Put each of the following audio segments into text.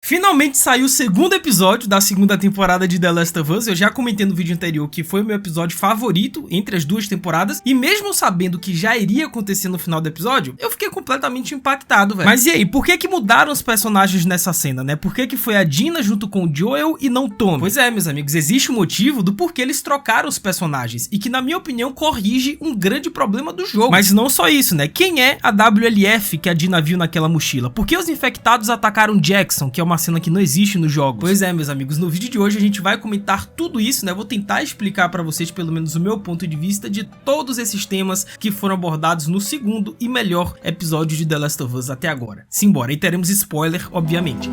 Finalmente saiu o segundo episódio da segunda temporada de The Last of Us. Eu já comentei no vídeo anterior que foi o meu episódio favorito entre as duas temporadas. E mesmo sabendo que já iria acontecer no final do episódio, eu fiquei completamente impactado, velho. Mas e aí, por que mudaram os personagens nessa cena, né? Por que foi a Dina junto com o Joel e não Tommy? Pois é, meus amigos, existe um motivo do porquê eles trocaram os personagens. E que, na minha opinião, corrige um grande problema do jogo. Mas não só isso, né? Quem é a WLF que a Dina viu naquela mochila? Por que os infectados atacaram Jackson, que é uma cena que não existe nos jogos? Pois é, meus amigos, no vídeo de hoje a gente vai comentar tudo isso, né? Vou tentar explicar pra vocês, pelo menos o meu ponto de vista, de todos esses temas que foram abordados no segundo e melhor episódio de The Last of Us até agora. Simbora, e teremos spoiler, obviamente.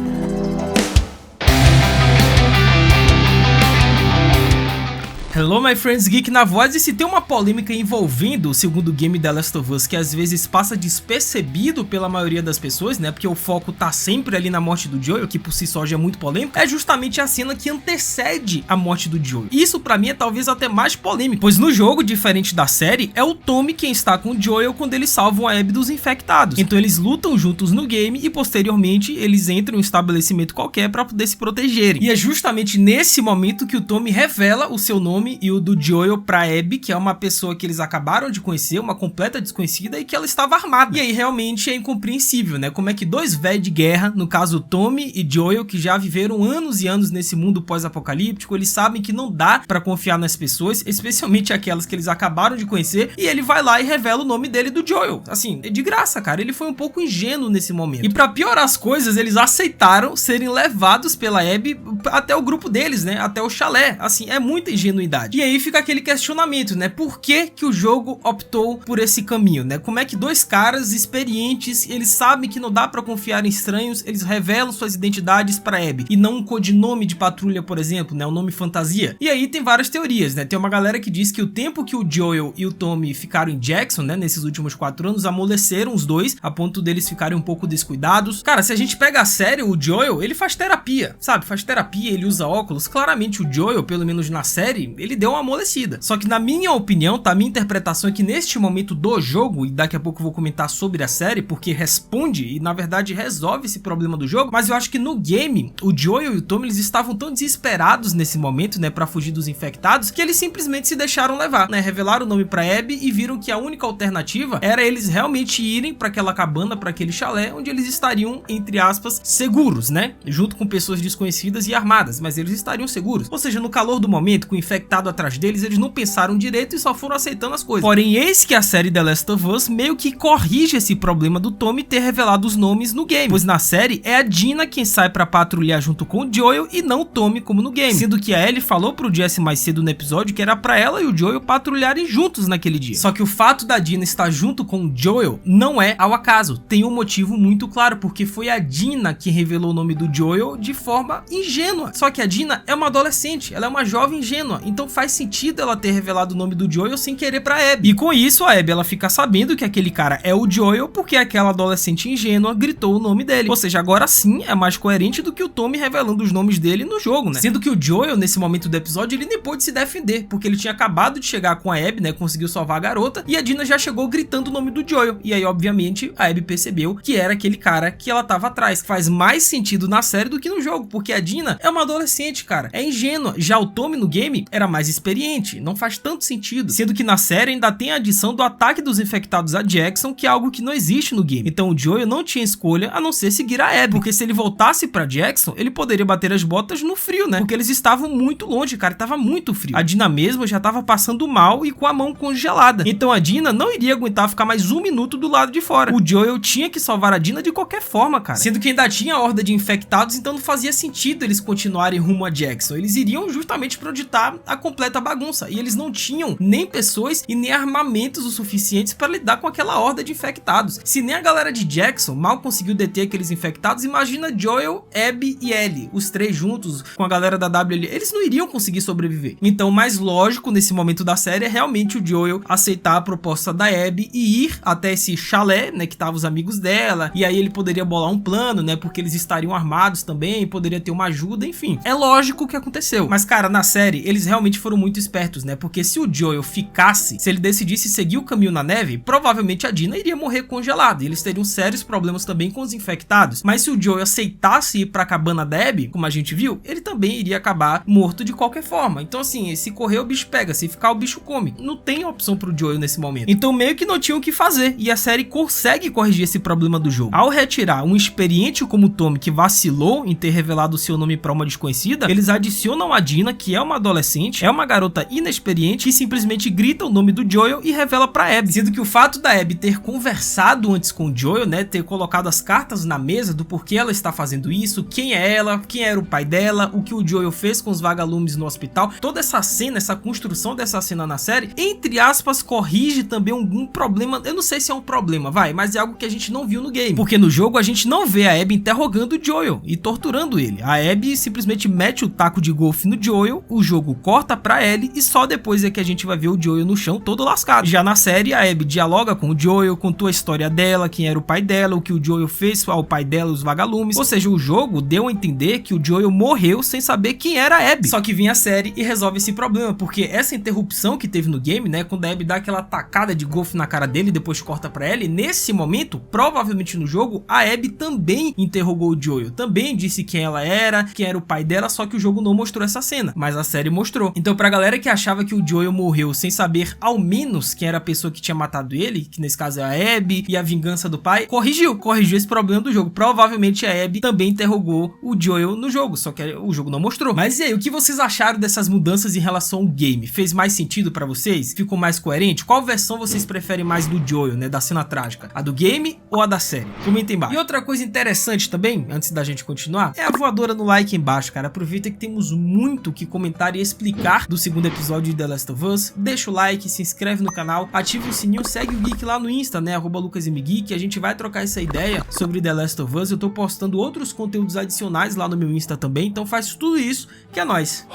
Hello my friends, Geek na voz. E se tem uma polêmica envolvendo o segundo game The Last of Us que às vezes passa despercebido pela maioria das pessoas, né, porque o foco tá sempre ali na morte do Joel, que por si só já é muito polêmico, é justamente a cena que antecede a morte do Joel. Isso pra mim é talvez até mais polêmico, pois no jogo, diferente da série, é o Tommy quem está com o Joel quando eles salvam a Abby dos infectados. Então eles lutam juntos no game e posteriormente eles entram em um estabelecimento qualquer pra poder se protegerem. E é justamente nesse momento que o Tommy revela o seu nome e o do Joel pra Abby, que é uma pessoa que eles acabaram de conhecer, uma completa desconhecida, e que ela estava armada. E aí realmente é incompreensível, né? Como é que dois velhos de guerra, no caso Tommy e Joel, que já viveram anos e anos nesse mundo pós-apocalíptico, eles sabem que não dá pra confiar nas pessoas, especialmente aquelas que eles acabaram de conhecer, e ele vai lá e revela o nome dele do Joel. Assim, é de graça, cara. Ele foi um pouco ingênuo nesse momento. E pra piorar as coisas, eles aceitaram serem levados pela Abby até o grupo deles, né? Até o chalé. Assim, é muita ingenuidade. E aí fica aquele questionamento, né? Por que o jogo optou por esse caminho, né? Como é que dois caras experientes, eles sabem que não dá pra confiar em estranhos, eles revelam suas identidades pra Abby, e não um codinome de patrulha, por exemplo, né? Um nome fantasia. E aí tem várias teorias, né? Tem uma galera que diz que o tempo que o Joel e o Tommy ficaram em Jackson, né? Nesses últimos 4 anos, amoleceram os dois, a ponto deles ficarem um pouco descuidados. Cara, se a gente pega a sério, o Joel, ele faz terapia, sabe? Faz terapia, ele usa óculos. Claramente o Joel, pelo menos na série, ele deu uma amolecida. Só que na minha opinião, tá, a minha interpretação é que neste momento do jogo, e daqui a pouco eu vou comentar sobre a série, porque responde e na verdade resolve esse problema do jogo, mas eu acho que no game, o Joel e o Tommy, eles estavam tão desesperados nesse momento, né, pra fugir dos infectados, que eles simplesmente se deixaram levar, né, revelaram o nome pra Abby e viram que a única alternativa era eles realmente irem pra aquela cabana, pra aquele chalé, onde eles estariam, entre aspas, seguros, né, junto com pessoas desconhecidas e armadas, mas eles estariam seguros. Ou seja, no calor do momento, com o infectado atrás deles, eles não pensaram direito e só foram aceitando as coisas. Porém, eis que a série The Last of Us meio que corrige esse problema do Tommy ter revelado os nomes no game, pois na série é a Dina quem sai pra patrulhar junto com o Joel e não o Tommy como no game, sendo que a Ellie falou pro Jesse mais cedo no episódio que era pra ela e o Joel patrulharem juntos naquele dia. Só que o fato da Dina estar junto com o Joel não é ao acaso, tem um motivo muito claro, porque foi a Dina que revelou o nome do Joel de forma ingênua. Só que a Dina é uma adolescente, ela é uma jovem ingênua, então faz sentido ela ter revelado o nome do Joel sem querer pra Abby. E com isso a Abby, ela fica sabendo que aquele cara é o Joel porque aquela adolescente ingênua gritou o nome dele. Ou seja, agora sim é mais coerente do que o Tommy revelando os nomes dele no jogo, né? Sendo que o Joel, nesse momento do episódio, ele nem pôde se defender, porque ele tinha acabado de chegar com a Abby, né? Conseguiu salvar a garota, e a Dina já chegou gritando o nome do Joel. E aí, obviamente, a Abby percebeu que era aquele cara que ela tava atrás. Faz mais sentido na série do que no jogo, porque a Dina é uma adolescente, cara. É ingênua. Já o Tommy no game era mais experiente, não faz tanto sentido, sendo que na série ainda tem a adição do ataque dos infectados a Jackson, que é algo que não existe no game. Então o Joel não tinha escolha a não ser seguir a Abby, porque se ele voltasse pra Jackson, ele poderia bater as botas no frio, né? Porque eles estavam muito longe, cara, tava muito frio. A Dina mesmo já tava passando mal e com a mão congelada. Então a Dina não iria aguentar ficar mais 1 minuto do lado de fora. O Joel tinha que salvar a Dina de qualquer forma, cara. Sendo que ainda tinha a horda de infectados, então não fazia sentido eles continuarem rumo a Jackson. Eles iriam justamente pra onde tá a completa bagunça, e eles não tinham nem pessoas e nem armamentos o suficientes para lidar com aquela horda de infectados. Se nem a galera de Jackson mal conseguiu deter aqueles infectados, imagina Joel, Abby e Ellie, os três juntos com a galera da WL, eles não iriam conseguir sobreviver. Então o mais lógico nesse momento da série é realmente o Joel aceitar a proposta da Abby e ir até esse chalé, né, que tava os amigos dela, e aí ele poderia bolar um plano, né, porque eles estariam armados também, poderia ter uma ajuda, enfim. É lógico o que aconteceu, mas cara, na série eles realmente realmente foram muito espertos, né? Porque se o Joel ficasse, se ele decidisse seguir o caminho na neve, provavelmente a Dina iria morrer congelada. E eles teriam sérios problemas também com os infectados. Mas se o Joel aceitasse ir pra cabana da Abby, como a gente viu, ele também iria acabar morto de qualquer forma. Então assim, se correr o bicho pega, se ficar o bicho come. Não tem opção pro Joel nesse momento. Então meio que não tinham o que fazer. E a série consegue corrigir esse problema do jogo. Ao retirar um experiente como o Tommy que vacilou em ter revelado seu nome pra uma desconhecida, eles adicionam a Dina, que é uma adolescente, é uma garota inexperiente, que simplesmente grita o nome do Joel e revela pra Abby. Sendo que o fato da Abby ter conversado antes com o Joel, né, ter colocado as cartas na mesa do porquê ela está fazendo isso, quem é ela, quem era o pai dela, o que o Joel fez com os vagalumes no hospital, toda essa cena, essa construção dessa cena na série, entre aspas, corrige também algum problema. Eu não sei se é um problema, mas é algo que a gente não viu no game, porque no jogo a gente não vê a Abby interrogando o Joel e torturando ele. A Abby simplesmente mete o taco de golfe no Joel, o jogo corta pra Ellie e só depois é que a gente vai ver o Joel no chão todo lascado. Já na série, a Abby dialoga com o Joel, contou a história dela, quem era o pai dela, o que o Joel fez ao pai dela, os vagalumes. Ou seja, o jogo deu a entender que o Joel morreu sem saber quem era a Abby. Só que vem a série e resolve esse problema, porque essa interrupção que teve no game, né, quando a Abby dá aquela tacada de golfe na cara dele e depois corta pra Ellie, nesse momento, provavelmente no jogo, a Abby também interrogou o Joel, também disse quem ela era, quem era o pai dela, só que o jogo não mostrou essa cena, mas a série mostrou. Então pra galera que achava que o Joel morreu sem saber ao menos quem era a pessoa que tinha matado ele, que nesse caso é a Abby, e a vingança do pai, corrigiu esse problema do jogo. Provavelmente a Abby também interrogou o Joel no jogo, só que o jogo não mostrou. Mas e aí, o que vocês acharam dessas mudanças em relação ao game? Fez mais sentido pra vocês? Ficou mais coerente? Qual versão vocês preferem mais do Joel, né, da cena trágica? A do game ou a da série? Comentem embaixo. E outra coisa interessante também, antes da gente continuar, é a voadora no like embaixo, cara. Aproveita que temos muito que comentar e explicar do segundo episódio de The Last of Us. Deixa o like, se inscreve no canal, ativa o sininho, segue o Geek lá no Insta, né, @LucasMGeek, a gente vai trocar essa ideia sobre The Last of Us. Eu tô postando outros conteúdos adicionais lá no meu Insta também, então faz tudo isso que é nóis.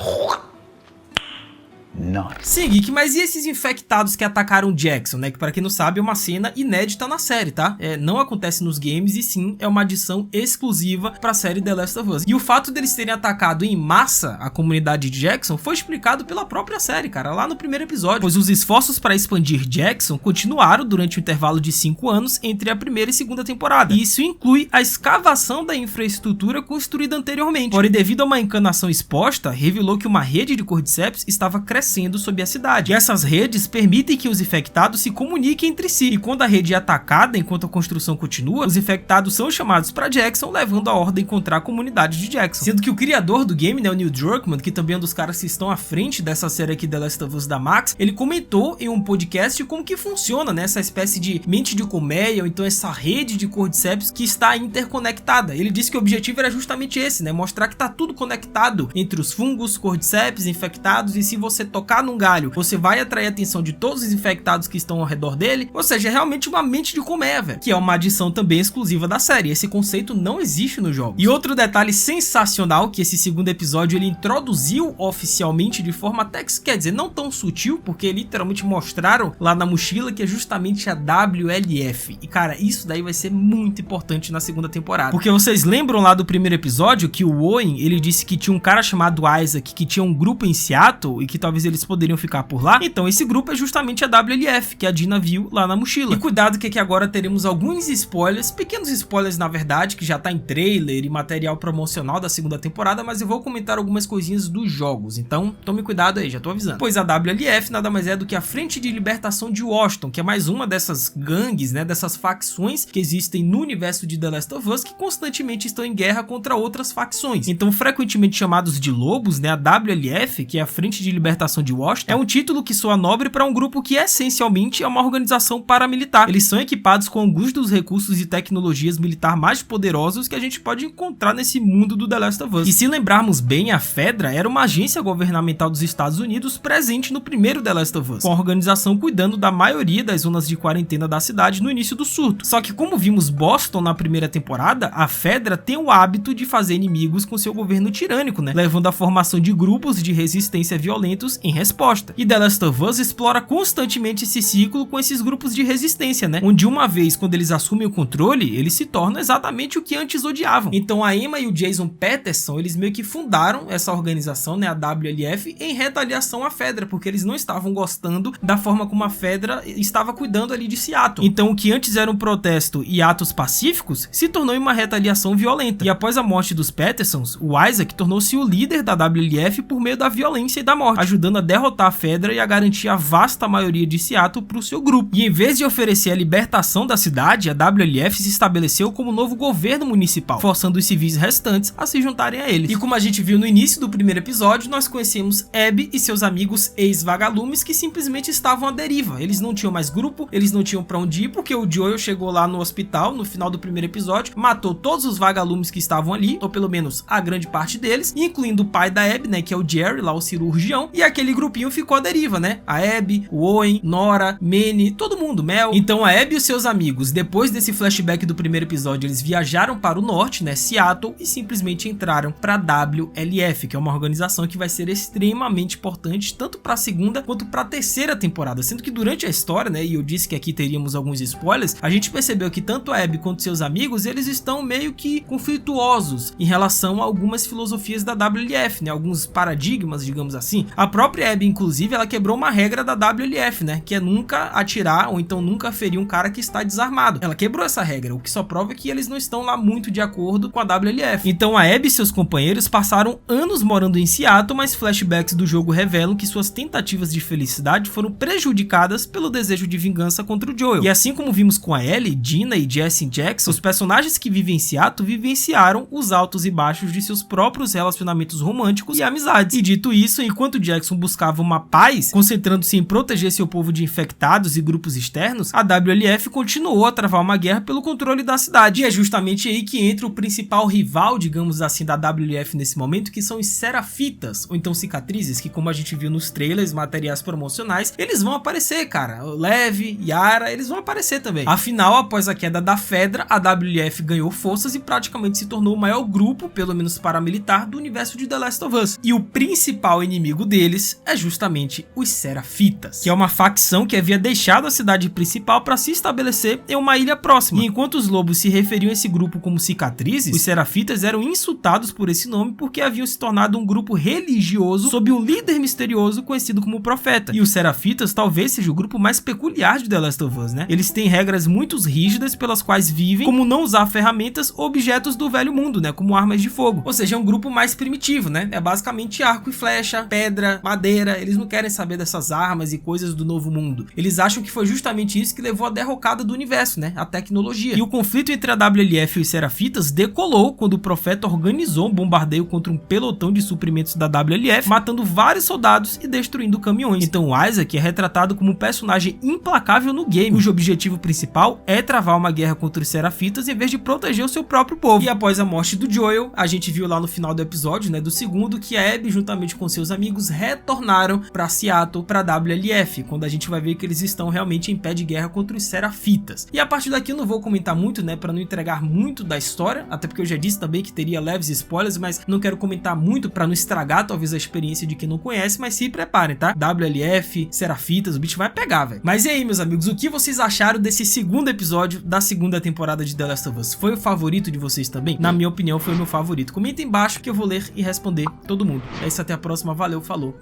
Sim, Geek, mas e esses infectados que atacaram Jackson, né? Que pra quem não sabe é uma cena inédita na série, tá? Não acontece nos games e sim é uma adição exclusiva pra série The Last of Us. E o fato deles terem atacado em massa a comunidade de Jackson foi explicado pela própria série, cara, lá no primeiro episódio. Pois os esforços para expandir Jackson continuaram durante o intervalo de 5 anos entre a primeira e segunda temporada. E isso inclui a escavação da infraestrutura construída anteriormente. Porém, devido a uma encanação exposta, revelou que uma rede de Cordyceps estava crescendo sobre a cidade. E essas redes permitem que os infectados se comuniquem entre si. E quando a rede é atacada enquanto a construção continua, os infectados são chamados para Jackson, levando a ordem contra a comunidade de Jackson. Sendo que o criador do game, né, o Neil Druckmann, que também é um dos caras que estão à frente dessa série aqui The Last of Us da Max, ele comentou em um podcast como que funciona, né, essa espécie de mente de colmeia, ou então essa rede de Cordyceps que está interconectada. Ele disse que o objetivo era justamente esse, né, mostrar que tá tudo conectado entre os fungos, Cordyceps, infectados, e se você tocar num galho, você vai atrair a atenção de todos os infectados que estão ao redor dele. Ou seja, é realmente uma mente de colmeia, velho, que é uma adição também exclusiva da série. Esse conceito não existe no jogo. E outro detalhe sensacional que esse segundo episódio ele introduziu oficialmente de forma até que, quer dizer, não tão sutil, porque literalmente mostraram lá na mochila que é justamente a WLF. E cara, isso daí vai ser muito importante na segunda temporada. Porque vocês lembram lá do primeiro episódio que o Owen, ele disse que tinha um cara chamado Isaac que tinha um grupo em Seattle e que talvez eles poderiam ficar por lá? Então esse grupo é justamente a WLF, que a Dina viu lá na mochila. E cuidado que aqui agora teremos alguns spoilers, pequenos spoilers na verdade, que já tá em trailer e material promocional da segunda temporada, mas eu vou comentar algumas coisinhas dos jogos, então tome cuidado aí, já tô avisando. Pois a WLF nada mais é do que a Frente de Libertação de Washington, que é mais uma dessas gangues, né, dessas facções que existem no universo de The Last of Us, que constantemente estão em guerra contra outras facções. Então, frequentemente chamados de lobos, né, a WLF, que é a Frente de Libertação de Washington, é um título que soa nobre para um grupo que essencialmente é uma organização paramilitar. Eles são equipados com alguns dos recursos e tecnologias militar mais poderosos que a gente pode encontrar nesse mundo do The Last of Us. E se lembrarmos bem, a Fedra era uma agência governamental dos Estados Unidos presente no primeiro The Last of Us, com a organização cuidando da maioria das zonas de quarentena da cidade no início do surto. Só que como vimos Boston na primeira temporada, a Fedra tem o hábito de fazer inimigos com seu governo tirânico, né, levando à formação de grupos de resistência violentos em resposta. E The Last of Us explora constantemente esse ciclo com esses grupos de resistência, né? Onde uma vez quando eles assumem o controle, eles se tornam exatamente o que antes odiavam. Então a Emma e o Jason Patterson, eles meio que fundaram essa organização, né, a WLF, em retaliação à Fedra, porque eles não estavam gostando da forma como a Fedra estava cuidando ali de Seattle. Então o que antes era um protesto e atos pacíficos, se tornou em uma retaliação violenta. E após a morte dos Pattersons, o Isaac tornou-se o líder da WLF por meio da violência e da morte, ajudando a derrotar a Fedra e a garantir a vasta maioria de Seattle para o seu grupo. E em vez de oferecer a libertação da cidade, a WLF se estabeleceu como novo governo municipal, forçando os civis restantes a se juntarem a eles. E como a gente viu no início do primeiro episódio, nós conhecemos Abby e seus amigos ex-vagalumes que simplesmente estavam à deriva. Eles não tinham mais grupo, eles não tinham pra onde ir, porque o Joel chegou lá no hospital no final do primeiro episódio, matou todos os vagalumes que estavam ali, ou pelo menos a grande parte deles, incluindo o pai da Abby, né, que é o Jerry, lá o cirurgião, e aquele grupinho ficou à deriva, né? A Abby, o Owen, Nora, Manny, todo mundo, Mel. Então a Abby e os seus amigos, depois desse flashback do primeiro episódio, eles viajaram para o norte, né, Seattle, e simplesmente entraram para a WLF, que é uma organização que vai ser extremamente importante tanto para a segunda quanto para a terceira temporada, sendo que durante a história, né, e eu disse que aqui teríamos alguns spoilers, a gente percebeu que tanto a Abby quanto seus amigos, eles estão meio que conflituosos em relação a algumas filosofias da WLF, né, alguns paradigmas, digamos assim. A própria Abby, inclusive, ela quebrou uma regra da WLF, né, que é nunca atirar ou então nunca ferir um cara que está desarmado. Ela quebrou essa regra, o que só prova que eles não estão lá muito de acordo com a WLF. Então a Abby e seus companheiros passaram anos morando em Seattle, mas flashbacks do jogo revelam que suas tentativas de felicidade foram prejudicadas pelo desejo de vingança contra o Joel. E assim como vimos com a Ellie, Dina e Jesse Jackson, os personagens que vivem em Seattle vivenciaram os altos e baixos de seus próprios relacionamentos românticos e amizades. E dito isso, enquanto Jackson buscava uma paz, concentrando-se em proteger seu povo de infectados e grupos externos, a WLF continuou a travar uma guerra pelo controle da cidade. E é justamente aí que entra o principal rival, digamos assim, da WLF nesse momento, que são os Serafitas, ou então Cicatrizes, que como a gente viu nos trailers, materiais promocionais, eles vão aparecer, cara. O Lev, Yara, eles vão aparecer também. Afinal, após a queda da Fedra, a WLF ganhou forças e praticamente se tornou o maior grupo, pelo menos paramilitar, do universo de The Last of Us. E o principal inimigo deles é justamente os Serafitas, que é uma facção que havia deixado a cidade principal para se estabelecer em uma ilha próxima. E enquanto os lobos se referiam a esse grupo como Cicatrizes, os Serafitas eram insultados por esse nome porque haviam se tornado um grupo religioso sob um líder misterioso conhecido como Profeta. E os Serafitas talvez seja o grupo mais peculiar de The Last of Us, né? Eles têm regras muito rígidas pelas quais vivem, como não usar ferramentas ou objetos do velho mundo, né? Como armas de fogo. Ou seja, é um grupo mais primitivo, né? É basicamente arco e flecha, pedra, madeira. Eles não querem saber dessas armas e coisas do novo mundo. Eles acham que foi justamente isso que levou à derrocada do universo, né? A tecnologia. E o conflito entre a WLF e os Serafitas decolou quando o Profeta organizou um bombardeio contra um pelotão de suprimentos da WLF, matando vários soldados e destruindo caminhões. Então o Isaac é retratado como um personagem implacável no game, cujo objetivo principal é travar uma guerra contra os Serafitas em vez de proteger o seu próprio povo. E após a morte do Joel, a gente viu lá no final do episódio, né, do segundo, que a Abby juntamente com seus amigos retornaram para Seattle, para WLF, quando a gente vai ver que eles estão realmente em pé de guerra contra os Serafitas. E a partir daqui eu não vou comentar muito, né, para não entregar muito da história, até porque eu já disse também que teria leves spoilers, mas não quero comentar muito para não estragar talvez a experiência de quem não conhece, mas se preparem, tá? WLF, Serafitas, o bicho vai pegar, velho. Mas e aí, meus amigos, o que vocês acharam desse segundo episódio da segunda temporada de The Last of Us? Foi o favorito de vocês também? Na minha opinião, foi o meu favorito. Comenta embaixo que eu vou ler e responder todo mundo. É isso, até a próxima, valeu, falou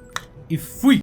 e fui!